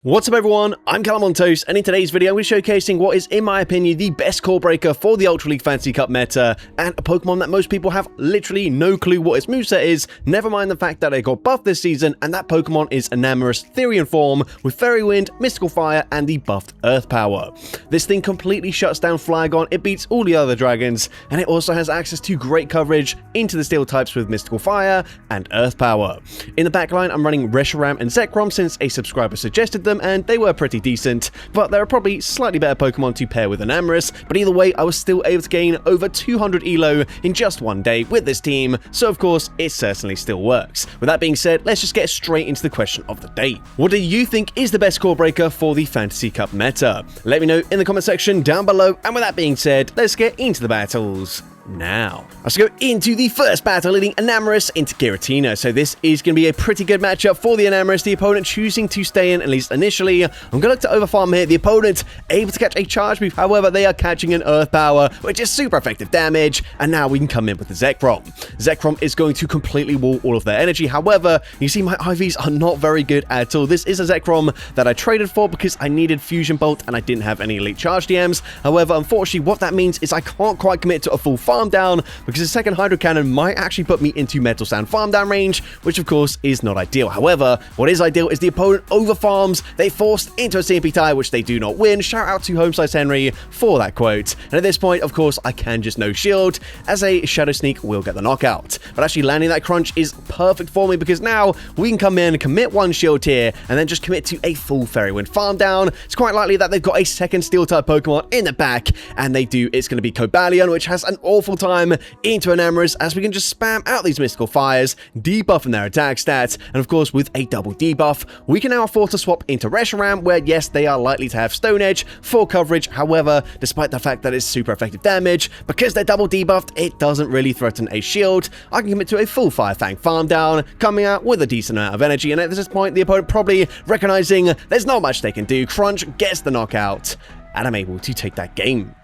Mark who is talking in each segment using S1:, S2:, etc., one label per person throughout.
S1: What's up everyone, I'm CallumOnToast, and in today's video I'm going to be showcasing what is in my opinion the best core breaker for the Ultra League Fantasy Cup meta, and a Pokemon that most people have literally no clue what its moveset is, never mind the fact that it got buffed this season, and that Pokemon is Enamorous Therian form with Fairy Wind, Mystical Fire, and the buffed Earth Power. This thing completely shuts down Flygon, it beats all the other dragons, and it also has access to great coverage into the Steel types with Mystical Fire and Earth Power. In the backline I'm running Reshiram and Zekrom since a subscriber suggested them, and they were pretty decent, but there are probably slightly better Pokemon to pair with Enamorous, but either way I was still able to gain over 200 ELO in just one day with this team, so of course it certainly still works. With that being said, let's just get straight into the question of the day. What do you think is the best core breaker for the Fantasy Cup meta? Let me know in the comment section down below, and with that being said, let's get into the battles now. Let's go into the first battle, leading Enamorous into Giratina. So this is going to be a pretty good matchup for the Enamorous, the opponent choosing to stay in, at least initially. I'm going to look to overfarm here. The opponent able to catch a charge move, however they are catching an Earth Power, which is super effective damage, and now we can come in with the Zekrom. Zekrom is going to completely wall all of their energy, however, you see my IVs are not very good at all. This is a Zekrom that I traded for because I needed Fusion Bolt and I didn't have any Elite Charge DMs. However, unfortunately, what that means is I can't quite commit to a full farm down because the second Hydro Cannon might actually put me into Metal Sand farm down range, which of course is not ideal. However, what is ideal is the opponent over farms, they forced into a CMP tie, which they do not win. Shout out to Homeslice Henry for that quote. And at this point, of course, I can just no shield, as a Shadow Sneak will get the knockout. But actually landing that crunch is perfect for me because now we can come in, commit one shield here, and then just commit to a full Fairy Wind farm down. It's quite likely that they've got a second Steel type Pokemon in the back, and they do. It's going to be Cobalion, which has an awful time into Enamorous, as we can just spam out these Mystical Fires, debuffing their attack stats, and of course with a double debuff, we can now afford to swap into Reshiram, where yes, they are likely to have Stone Edge for coverage. However, despite the fact that it's super effective damage, because they're double debuffed, it doesn't really threaten a shield. I can commit to a full Fire Fang farm down, coming out with a decent amount of energy, and at this point the opponent probably recognizing there's not much they can do. Crunch gets the knockout, and I'm able to take that game.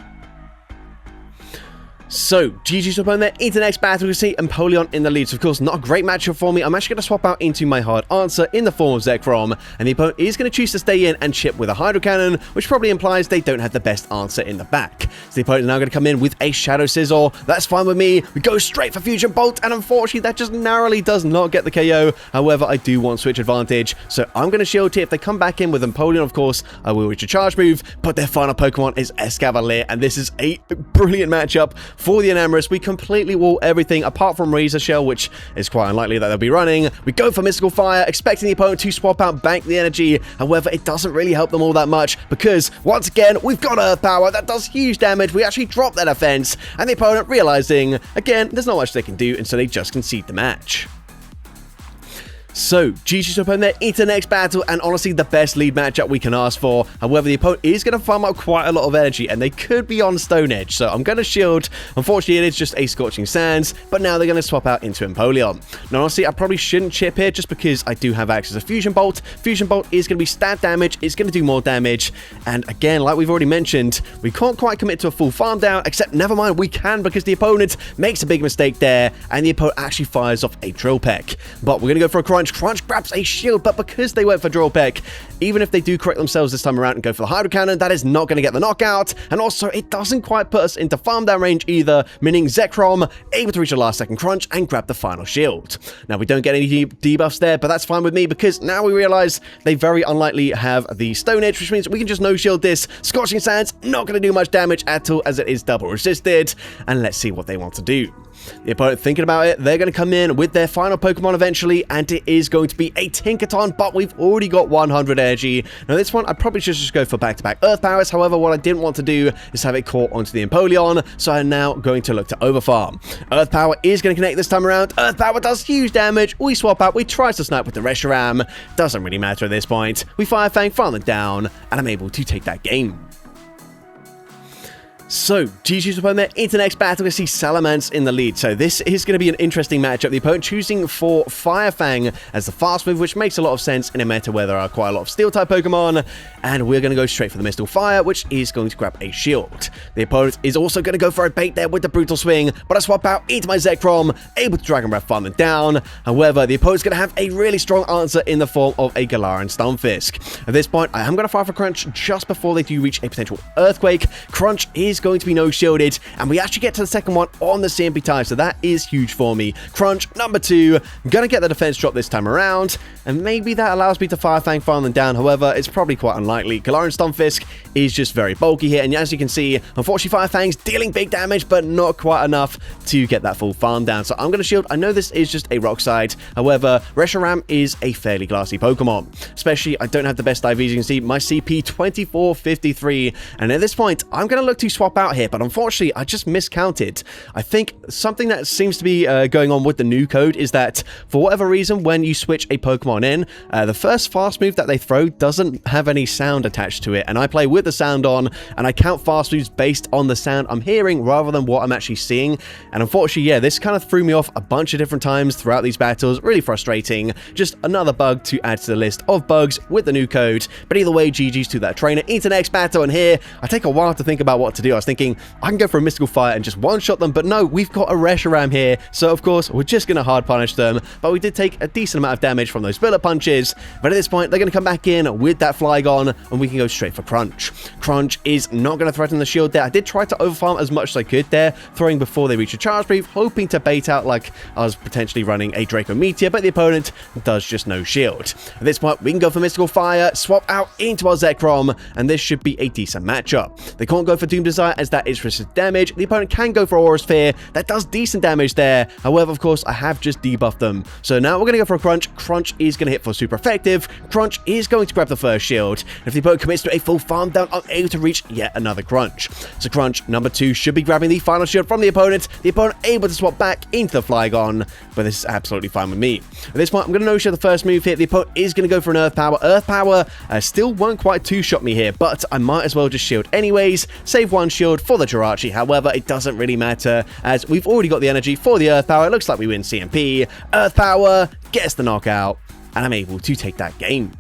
S1: So, GG's to opponent there. Into the next battle, we see Empoleon in the lead. So, of course, not a great matchup for me. I'm actually going to swap out into my hard answer in the form of Zekrom, and the opponent is going to choose to stay in and chip with a Hydro Cannon, which probably implies they don't have the best answer in the back. So, the opponent is now going to come in with a Shadow Scissor. That's fine with me. We go straight for Fusion Bolt, and unfortunately, that just narrowly does not get the KO. However, I do want Switch Advantage, so I'm going to shield here. If they come back in with Empoleon, of course, I will reach a charge move, but their final Pokemon is Escavalier, and this is a brilliant matchup for the Enamorous. We completely wall everything apart from Razor Shell, which is quite unlikely that they'll be running. We go for Mystical Fire, expecting the opponent to swap out, bank the energy. However, it doesn't really help them all that much because, once again, we've got Earth Power that does huge damage. We actually drop their defense, and the opponent realizing, again, there's not much they can do, and so they just concede the match. So, GG's to opponent there into the next battle, and honestly the best lead matchup we can ask for. However, the opponent is going to farm up quite a lot of energy, and they could be on Stone Edge, so I'm going to shield. Unfortunately, it is just a Scorching Sands, but now they're going to swap out into Empoleon. Now, honestly, I probably shouldn't chip here just because I do have access to Fusion Bolt. Fusion Bolt is going to be stat damage, it's going to do more damage, and again, like we've already mentioned, we can't quite commit to a full farm down, except never mind, we can because the opponent makes a big mistake there, and the opponent actually fires off a Drill Peck. But we're going to go for a Crunch. Crunch grabs a shield, but because they went for Drill Peck, even if they do correct themselves this time around and go for the Hydro Cannon, that is not going to get the knockout, and also it doesn't quite put us into farm down range either, meaning Zekrom able to reach a last second crunch and grab the final shield. Now, we don't get any debuffs there, but that's fine with me because now we realize they very unlikely have the Stone Edge, which means we can just no shield this. Scorching Sands not going to do much damage at all as it is double resisted, and let's see what they want to do. The opponent thinking about it, they're going to come in with their final Pokemon eventually, and it is going to be a Tinkaton, but we've already got 100 energy. Now this one, I probably should just go for back-to-back Earth Powers. However, what I didn't want to do is have it caught onto the Empoleon, so I'm now going to look to overfarm. Earth Power is going to connect this time around. Earth Power does huge damage. We swap out. We try to snipe with the Reshiram. Doesn't really matter at this point. We Fire Fang, farm it down, and I'm able to take that game. So, GG's opponent into the next battle. We see Salamence in the lead. So this is going to be an interesting matchup. The opponent choosing for Fire Fang as the fast move, which makes a lot of sense in a meta where there are quite a lot of Steel-type Pokemon. And we're going to go straight for the Mystical Fire, which is going to grab a shield. The opponent is also going to go for a bait there with the Brutal Swing, but I swap out into my Zekrom, able to Dragon Breath farm them down. However, the opponent's going to have a really strong answer in the form of a Galarian Stunfisk. At this point, I am going to fire for Crunch just before they do reach a potential Earthquake. Crunch is going to be no shielded, and we actually get to the second one on the CMP tie, so that is huge for me. Crunch number 2, gonna get the defense drop this time around, and maybe that allows me to Fire Fang farm them down. However, it's probably quite unlikely. Galarian Stunfisk is just very bulky here, and as you can see, unfortunately Fire Fang's dealing big damage, but not quite enough to get that full farm down. So I'm gonna shield. I know this is just a rock side, however, Reshiram is a fairly glassy Pokemon. Especially, I don't have the best IVs. You can see my CP 2453, and at this point, I'm gonna look to swap out here, but unfortunately, I just miscounted. I think something that seems to be going on with the new code is that, for whatever reason, when you switch a Pokemon in, the first fast move that they throw doesn't have any sound attached to it, and I play with the sound on, and I count fast moves based on the sound I'm hearing rather than what I'm actually seeing, and unfortunately, yeah, this kind of threw me off a bunch of different times throughout these battles. Really frustrating. Just another bug to add to the list of bugs with the new code, but either way, GG's to that trainer. Into the next battle, and here, I take a while to think about what to do. I was thinking, I can go for a Mystical Fire and just one-shot them, but no, we've got a Reshiram here, so of course, we're just going to hard punish them, but we did take a decent amount of damage from those bullet punches, but at this point, they're going to come back in with that Flygon, and we can go straight for Crunch. Crunch is not going to threaten the shield there. I did try to overfarm as much as I could there, throwing before they reach a Charge Brief, hoping to bait out like I was potentially running a Draco Meteor, but the opponent does just no shield. At this point, we can go for Mystical Fire, swap out into our Zekrom, and this should be a decent matchup. They can't go for Doom Desire as that is resisted damage. The opponent can go for Aura Sphere. That does decent damage there. However, of course, I have just debuffed them. So now we're going to go for a Crunch. Crunch is going to hit for super effective. Crunch is going to grab the first shield. If the opponent commits to a full farm down, I'm able to reach yet another Crunch. So Crunch number 2 should be grabbing the final shield from the opponent. The opponent able to swap back into the Flygon, but this is absolutely fine with me. At this point, I'm going to no-show the first move here. The opponent is going to go for an Earth Power. Earth Power still won't quite two-shot me here, but I might as well just shield anyways. Save one shield for the Jirachi. However, it doesn't really matter as we've already got the energy for the Earth Power. It looks like we win CMP. Earth Power gets the knockout, and I'm able to take that game.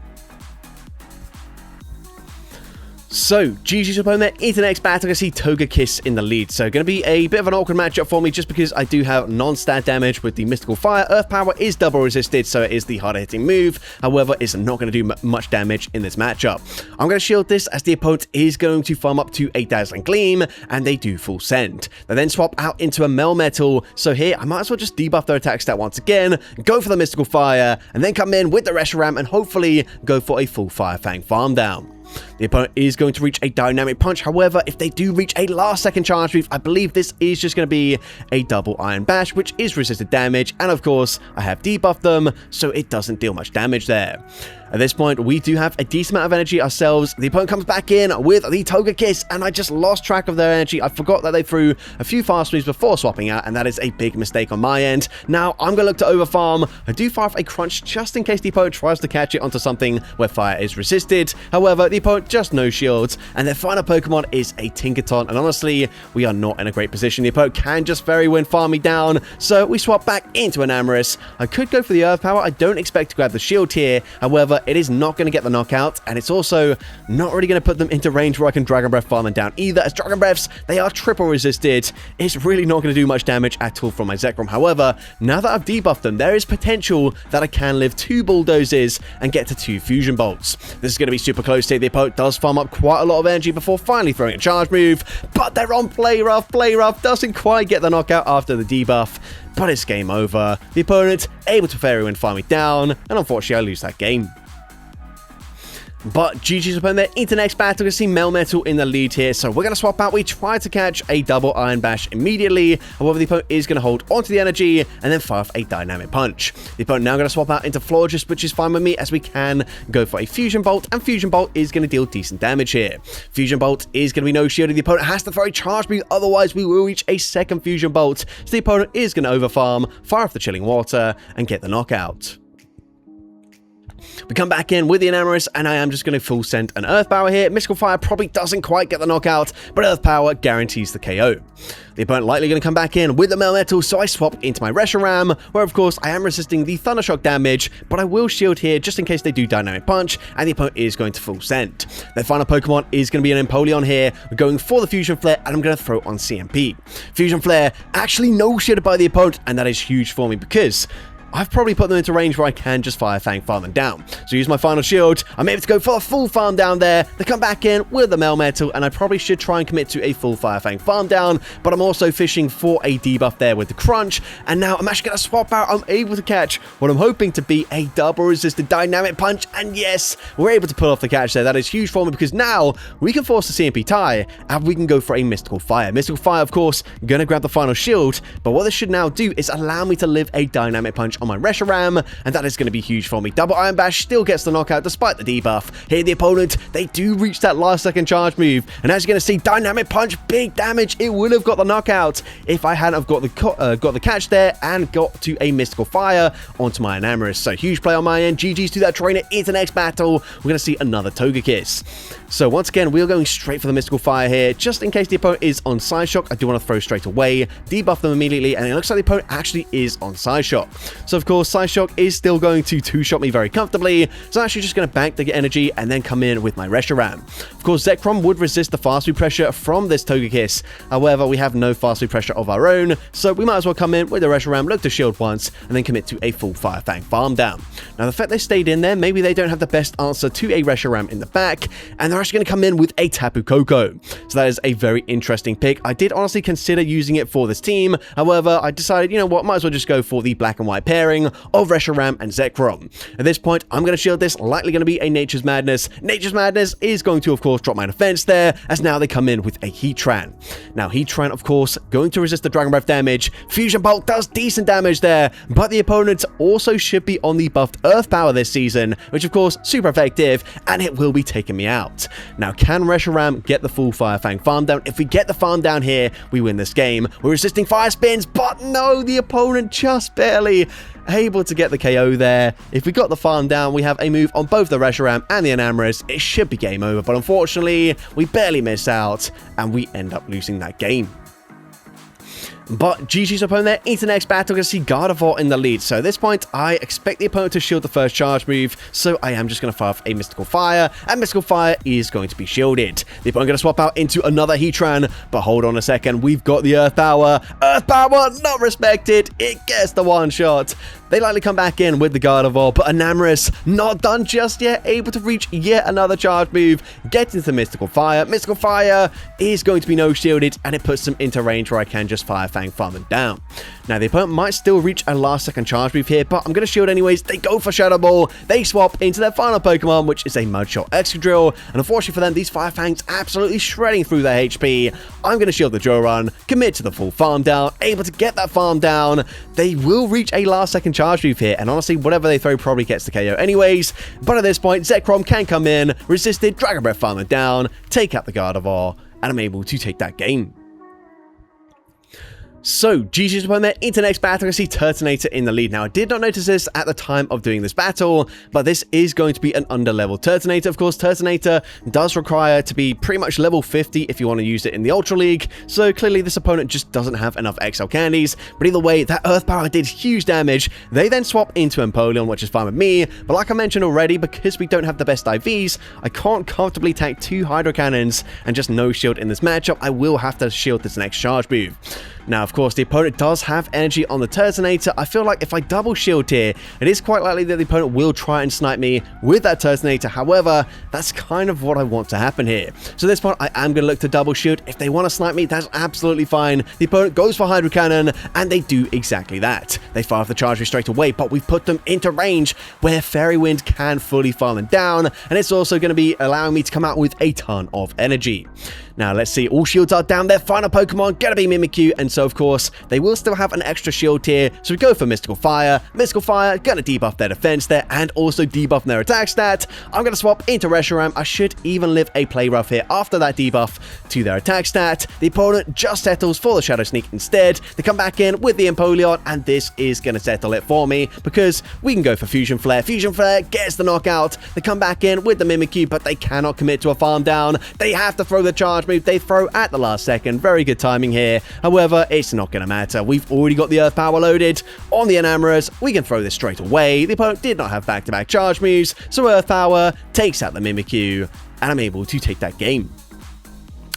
S1: So, GG's opponent into the next battle. I see Togekiss in the lead. So, going to be a bit of an awkward matchup for me just because I do have non-stat damage with the Mystical Fire. Earth Power is double resisted, so it is the harder hitting move. However, it's not going to do much damage in this matchup. I'm going to shield this as the opponent is going to farm up to a Dazzling Gleam, and they do full send. They then swap out into a Melmetal. So here, I might as well just debuff their attack stat once again, go for the Mystical Fire, and then come in with the Reshiram and hopefully go for a full Fire Fang farm down. The opponent is going to reach a Dynamic Punch. However, if they do reach a last-second Charge Brief, I believe this is just going to be a double Iron Bash, which is resisted damage. And of course, I have debuffed them, so it doesn't deal much damage there. At this point, we do have a decent amount of energy ourselves. The opponent comes back in with the Togekiss, and I just lost track of their energy. I forgot that they threw a few fast moves before swapping out, and that is a big mistake on my end. Now, I'm going to look to overfarm. I do fire off a Crunch just in case the opponent tries to catch it onto something where fire is resisted. However, the opponent just no shields, and their final Pokemon is a Tinkaton, and honestly, we are not in a great position. The opponent can just very well farm me down, so we swap back into an Amorous. I could go for the Earth Power. I don't expect to grab the shield here. However, it is not going to get the knockout, and it's also not really going to put them into range where I can Dragon Breath farm them down either, as Dragon Breaths, they are triple resisted. It's really not going to do much damage at all from my Zekrom. However, now that I've debuffed them, there is potential that I can live 2 Bulldozes and get to 2 Fusion Bolts. This is going to be super close here. The opponent does farm up quite a lot of energy before finally throwing a charge move, but they're on Play Rough. Play Rough doesn't quite get the knockout after the debuff, but it's game over. The opponent able to Fairy Wind farm me down, and unfortunately I lose that game. But GG's opponent into the next battle. We see Melmetal in the lead here, so we're going to swap out. We try to catch a double Iron Bash immediately. However, the opponent is going to hold onto the energy and then fire off a Dynamic Punch. The opponent now going to swap out into Florges, which is fine with me as we can go for a Fusion Bolt, and Fusion Bolt is going to deal decent damage here. Fusion Bolt is going to be no shielded. The opponent has to throw a Charge Move, otherwise we will reach a second Fusion Bolt. So the opponent is going to overfarm, fire off the Chilling Water, and get the knockout. We come back in with the Enamorous, and I am just going to full send an Earth Power here. Mystical Fire probably doesn't quite get the knockout, but Earth Power guarantees the KO. The opponent likely going to come back in with the Melmetal, so I swap into my Reshiram, where of course I am resisting the Thunder Shock damage, but I will shield here just in case they do Dynamic Punch, and the opponent is going to full send. Their final Pokemon is going to be an Empoleon here. We're going for the Fusion Flare, and I'm going to throw on CMP. Fusion Flare actually no shielded by the opponent, and that is huge for me because I've probably put them into range where I can just Fire Fang farm them down. So use my final shield. I'm able to go for a full farm down there. They come back in with the Melmetal, and I probably should try and commit to a full Fire Fang farm down, but I'm also fishing for a debuff there with the Crunch, and now I'm actually going to swap out. I'm able to catch what I'm hoping to be a double resisted Dynamic Punch, and yes, we're able to pull off the catch there. That is huge for me because now we can force the CMP tie, and we can go for a Mystical Fire. Mystical Fire, of course, going to grab the final shield, but what this should now do is allow me to live a Dynamic Punch on my Reshiram, and that is going to be huge for me. Double Iron Bash still gets the knockout despite the debuff. Here the opponent, they do reach that last second charge move, and as you're going to see, Dynamic Punch, big damage. It would have got the knockout if I hadn't have got the catch there and got to a Mystical Fire onto my Enamorous. So huge play on my end. GG's to that trainer into the next battle. We're going to see another Togekiss. So once again, we are going straight for the Mystical Fire here, just in case the opponent is on Side Shock. I do want to throw straight away, debuff them immediately, and it looks like the opponent actually is on Side Shock. So of course, Side Shock is still going to two-shot me very comfortably, so I'm actually just going to bank the energy and then come in with my Reshiram. Of course, Zekrom would resist the fast food pressure from this Togekiss. However, we have no fast food pressure of our own, so we might as well come in with the Reshiram, look to shield once, and then commit to a full Fire Fang farm down. Now, the fact they stayed in there, maybe they don't have the best answer to a Reshiram in the back, and they're actually going to come in with a Tapu Koko. So that is a very interesting pick. I did honestly consider using it for this team. However, I decided, you know what, might as well just go for the black and white pairing of Reshiram and Zekrom. At this point, I'm going to shield this, likely going to be a Nature's Madness. Nature's Madness is going to, of course, drop my defense there, as now they come in with a Heatran. Now, Heatran, of course, going to resist the Dragon Breath damage. Fusion Bolt does decent damage there, but the opponent also should be on the buffed Earth Power this season, which, of course, super effective, and it will be taking me out. Now, can Reshiram get the full Fire Fang farm down? If we get the farm down here, we win this game. We're resisting Fire Spins, but no, the opponent just barely able to get the KO there. If we got the farm down, we have a move on both the Reshiram and the Enamorous. It should be game over, but unfortunately, we barely miss out, and we end up losing that game. But GG's opponent there into the next battle. We're going to see Gardevoir in the lead. So at this point, I expect the opponent to shield the first charge move. So I am just going to fire off a Mystical Fire. And Mystical Fire is going to be shielded. The opponent going to swap out into another Heatran. But hold on a second. We've got the Earth Power. Earth Power not respected. It gets the one shot. They likely come back in with the Gardevoir, but Enamorous not done just yet, able to reach yet another charge move, get into Mystical Fire. Mystical Fire is going to be no shielded, and it puts them into range where I can just Fire Fang farm them down. Now, the opponent might still reach a last second charge move here, but I'm going to shield anyways. They go for Shadow Ball. They swap into their final Pokemon, which is a Mudshot Excadrill, and unfortunately for them, these Fire Fangs absolutely shredding through their HP. I'm going to shield the Drill Run, commit to the full farm down, able to get that farm down. They will reach a last second charge move here, and honestly, whatever they throw probably gets the KO anyways. But at this point, Zekrom can come in, resisted, Dragon Breath farm it down, take out the Gardevoir, and I'm able to take that game. So, GG's opponent there into the next battle. I see Turtonator in the lead. Now, I did not notice this at the time of doing this battle, but this is going to be an under-level Turtonator. Of course, Turtonator does require to be pretty much level 50 if you want to use it in the Ultra League, so clearly this opponent just doesn't have enough XL candies. But either way, that Earth Power did huge damage. They then swap into Empoleon, which is fine with me, but like I mentioned already, because we don't have the best IVs, I can't comfortably tank 2 Hydro Cannons and just no shield in this matchup. I will have to shield this next charge move. Now, of course, the opponent does have energy on the Turtonator. I feel like if I double shield here, it is quite likely that the opponent will try and snipe me with that Turtonator. However, that's kind of what I want to happen here. So at this point, I am going to look to double shield. If they want to snipe me, that's absolutely fine. The opponent goes for Hydro Cannon, and they do exactly that. They fire off the charge move straight away, but we've put them into range where Fairy Wind can fully farm them down, and it's also going to be allowing me to come out with a ton of energy. Now, let's see. All shields are down. Their final Pokemon gonna be Mimikyu, and so, of course, they will still have an extra shield here. So we go for Mystical Fire. Mystical Fire gonna debuff their defense there and also debuff their attack stat. I'm gonna swap into Reshiram. I should even live a play rough here after that debuff to their attack stat. The opponent just settles for the Shadow Sneak instead. They come back in with the Empoleon, and this is gonna settle it for me because we can go for Fusion Flare. Fusion Flare gets the knockout. They come back in with the Mimikyu, but they cannot commit to a farm down. They have to throw the charge move. They throw at the last second. Very good timing here. However, it's not going to matter. We've already got the Earth Power loaded on the Enamorous. We can throw this straight away. The opponent did not have back-to-back charge moves, so Earth Power takes out the Mimikyu, and I'm able to take that game.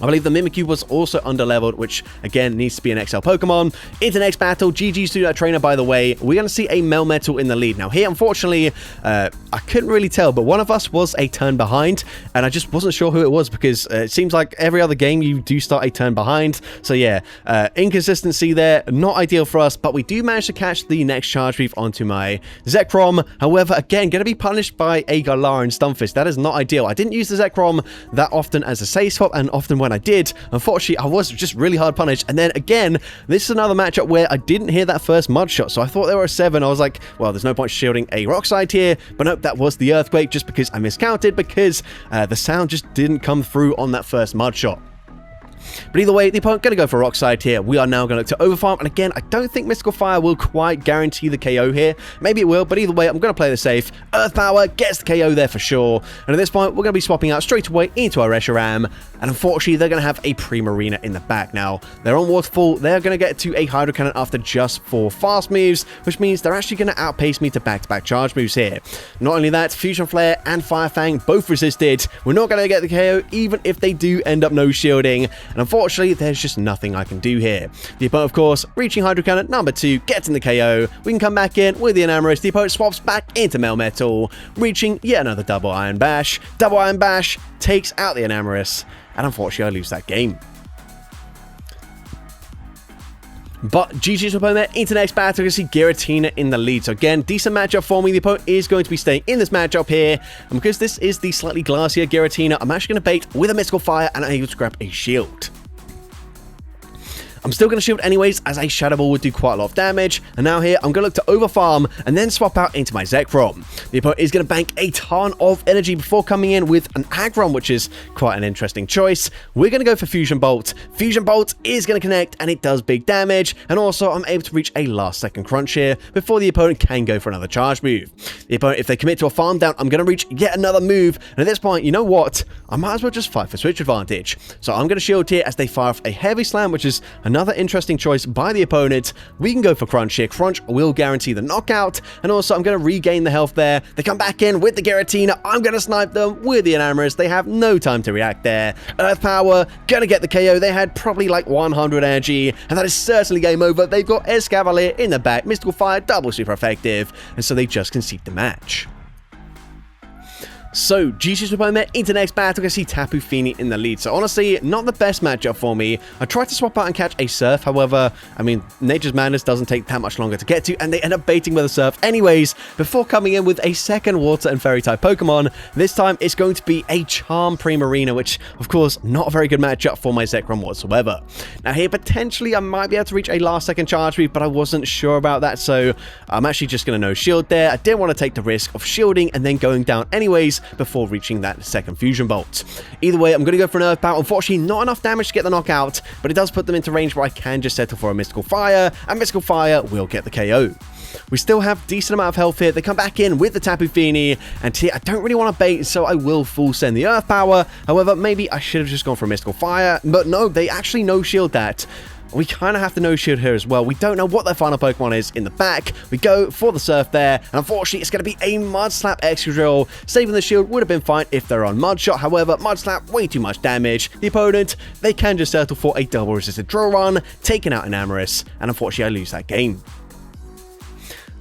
S1: I believe the Mimikyu was also underleveled, which, again, needs to be an XL Pokemon. Into the next battle, GG's to that trainer, by the way. We're going to see a Melmetal in the lead. Now, here, unfortunately, I couldn't really tell, but one of us was a turn behind, and I just wasn't sure who it was because it seems like every other game you do start a turn behind. So, yeah, inconsistency there. Not ideal for us, but we do manage to catch the next charge move onto my Zekrom. However, again, going to be punished by a Galar and Stunfisk. That is not ideal. I didn't use the Zekrom that often as a safe swap, and often when I did, unfortunately, I was just really hard punished. And then again, this is another matchup where I didn't hear that first mud shot, so I thought there were a 7. I was like, well, there's no point shielding a Rock Slide here, but nope, that was the Earthquake just because I miscounted because the sound just didn't come through on that first mud shot. But either way, the opponent going to go for Rock Slide here. We are now going to look to Overfarm, and again, I don't think Mystical Fire will quite guarantee the KO here. Maybe it will, but either way, I'm going to play the safe. Earth Power gets the KO there for sure. And at this point, we're going to be swapping out straight away into our Reshiram, and unfortunately, they're going to have a Primarina in the back now. They're on Waterfall. They're going to get to a Hydro Cannon after just 4 fast moves, which means they're actually going to outpace me to back-to-back charge moves here. Not only that, Fusion Flare and Fire Fang both resisted. We're not going to get the KO, even if they do end up no-shielding. And unfortunately, there's just nothing I can do here. The opponent, of course, reaching Hydro Cannon number 2, gets in the KO. We can come back in with the Enamorous. The opponent swaps back into Melmetal, reaching yet another double Iron Bash. Double Iron Bash takes out the Enamorous, and unfortunately, I lose that game. But GG's opponent into the next battle. You can see Giratina in the lead. So again, decent matchup for me. The opponent is going to be staying in this matchup here. And because this is the slightly glassier Giratina, I'm actually going to bait with a Mystical Fire and I'm able to grab a shield. I'm still going to shield anyways, as a Shadow Ball would do quite a lot of damage. And now here, I'm going to look to overfarm and then swap out into my Zekrom. The opponent is going to bank a ton of energy before coming in with an Aggron, which is quite an interesting choice. We're going to go for Fusion Bolt. Fusion Bolt is going to connect, and it does big damage. And also, I'm able to reach a last-second crunch here before the opponent can go for another charge move. The opponent, if they commit to a farm down, I'm going to reach yet another move. And at this point, you know what? I might as well just fight for switch advantage. So I'm going to shield here as they fire off a Heavy Slam, which is another interesting choice by the opponent. We can go for Crunch here. Crunch will guarantee the knockout, and also I'm going to regain the health there. They come back in with the Giratina. I'm going to snipe them with the Enamorous. They have no time to react there. Earth Power, going to get the KO. They had probably like 100 energy, and that is certainly game over. They've got Escavalier in the back. Mystical Fire, double super effective, and so they just concede the match. So, GG's opponent into the next battle. I can see Tapu Fini in the lead. So, honestly, not the best matchup for me. I tried to swap out and catch a Surf. However, I mean, Nature's Madness doesn't take that much longer to get to, and they end up baiting with a Surf anyways, before coming in with a second Water and Fairy-type Pokemon. This time, it's going to be a Charm Primarina, which, of course, not a very good matchup for my Zekrom whatsoever. Now, here, potentially, I might be able to reach a last-second charge move, but I wasn't sure about that, so I'm actually just going to no-shield there. I didn't want to take the risk of shielding and then going down anyways, before reaching that second Fusion Bolt. Either way, I'm going to go for an Earth Power. Unfortunately, not enough damage to get the knockout, but it does put them into range where I can just settle for a Mystical Fire, and Mystical Fire will get the KO. We still have decent amount of health here. They come back in with the Tapu Fini, and here I don't really want to bait, so I will full send the Earth Power. However, maybe I should have just gone for a Mystical Fire, but no, they actually no-shield that. We kind of have to no-shield here as well. We don't know what their final Pokemon is in the back. We go for the Surf there, and unfortunately, it's going to be a Mud Slap Excadrill. Saving the shield would have been fine if they're on Mud Shot. However, Mud Slap, way too much damage. The opponent, they can just settle for a double resisted Drill Run, taking out Enamorous, and unfortunately, I lose that game.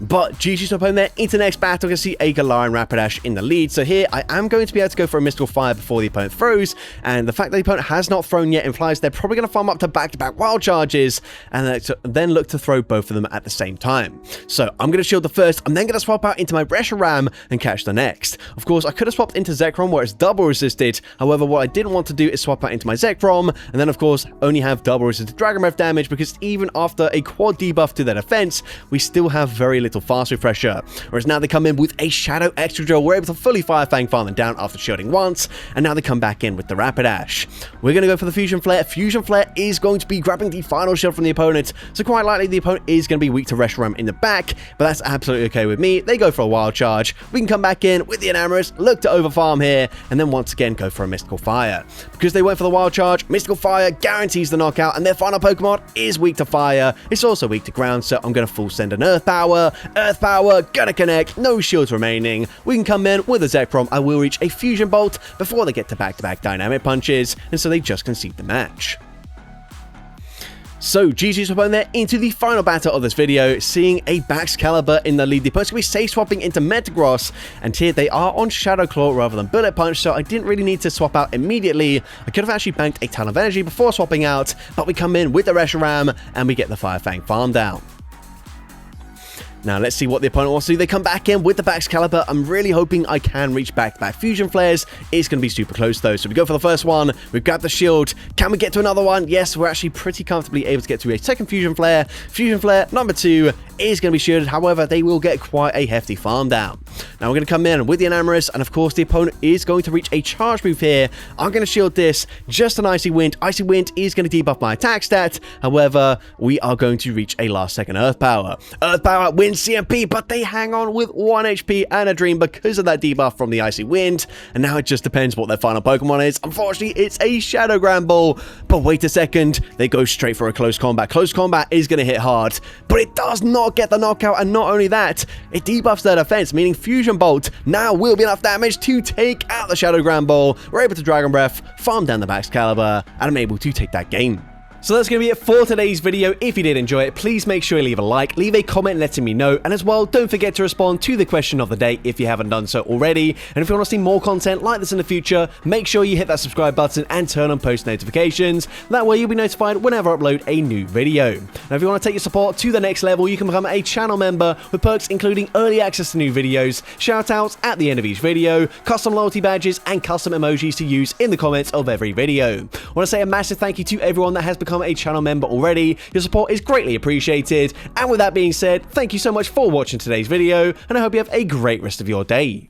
S1: But GG's opponent there into the next battle. I can see a Goliath Rapidash in the lead. So here I am going to be able to go for a Mystical Fire before the opponent throws. And the fact that the opponent has not thrown yet implies they're probably going to farm up to back-to-back wild charges and then look to throw both of them at the same time. So I'm going to shield the first. I'm then going to swap out into my Reshiram and catch the next. Of course, I could have swapped into Zekrom where it's double resisted. However, what I didn't want to do is swap out into my Zekrom and then, of course, only have double resisted Dragon Breath damage because even after a quad debuff to their defense, we still have very little fast refresher. Whereas now they come in with a Shadow Extra Drill. We're able to fully Fire Fang farm them down after shielding once, and now they come back in with the Rapidash. We're going to go for the Fusion Flare. Fusion Flare is going to be grabbing the final shield from the opponent, so quite likely the opponent is going to be weak to Reshiram in the back, but that's absolutely okay with me. They go for a Wild Charge. We can come back in with the Enamorous, look to overfarm here, and then once again go for a Mystical Fire. Because they went for the Wild Charge, Mystical Fire guarantees the knockout, and their final Pokemon is weak to Fire. It's also weak to Ground, so I'm going to full send an Earth Power. Earth Power, gonna connect, no shields remaining. We can come in with a Zekrom. I will reach a Fusion Bolt before they get to back-to-back Dynamic Punches, and so they just concede the match. So, GG's opponent there into the final battle of this video, seeing a Baxcalibur in the lead. The opponent's going to be safe swapping into Metagross, and here they are on Shadow Claw rather than Bullet Punch, so I didn't really need to swap out immediately. I could have actually banked a ton of energy before swapping out, but we come in with the Reshiram, and we get the Fire Fang farm down. Now, let's see what the opponent wants to do. They come back in with the Baxcalibur. I'm really hoping I can reach back-to-back Fusion Flares. It's going to be super close, though. So we go for the first one. We've grabbed the shield. Can we get to another one? Yes, we're actually pretty comfortably able to get to a second Fusion Flare. Fusion Flare number 2 is going to be shielded. However, they will get quite a hefty farm down. Now, we're going to come in with the Enamorous, and of course, the opponent is going to reach a charge move here. I'm going to shield this. Just an Icy Wind. Icy Wind is going to debuff my attack stat. However, we are going to reach a last-second Earth Power. Earth Power wins CMP, but they hang on with 1 HP and a Dream because of that debuff from the Icy Wind, and now it just depends what their final Pokemon is. Unfortunately, it's a Shadow Granbull, but wait a second, they go straight for a Close Combat. Close Combat is going to hit hard, but it does not get the knockout, and not only that, it debuffs their defense, meaning Fusion Bolt now will be enough damage to take out the Shadow Granbull. We're able to Dragon Breath, farm down the Baxcalibur, and I'm able to take that game. So that's going to be it for today's video. If you did enjoy it, please make sure you leave a like, leave a comment letting me know, and as well, don't forget to respond to the question of the day if you haven't done so already. And if you want to see more content like this in the future, make sure you hit that subscribe button and turn on post notifications. That way you'll be notified whenever I upload a new video. Now, if you want to take your support to the next level, you can become a channel member with perks including early access to new videos, shoutouts at the end of each video, custom loyalty badges, and custom emojis to use in the comments of every video. I want to say a massive thank you to everyone that has become a channel member already. Your support is greatly appreciated. And with that being said, thank you so much for watching today's video, and I hope you have a great rest of your day.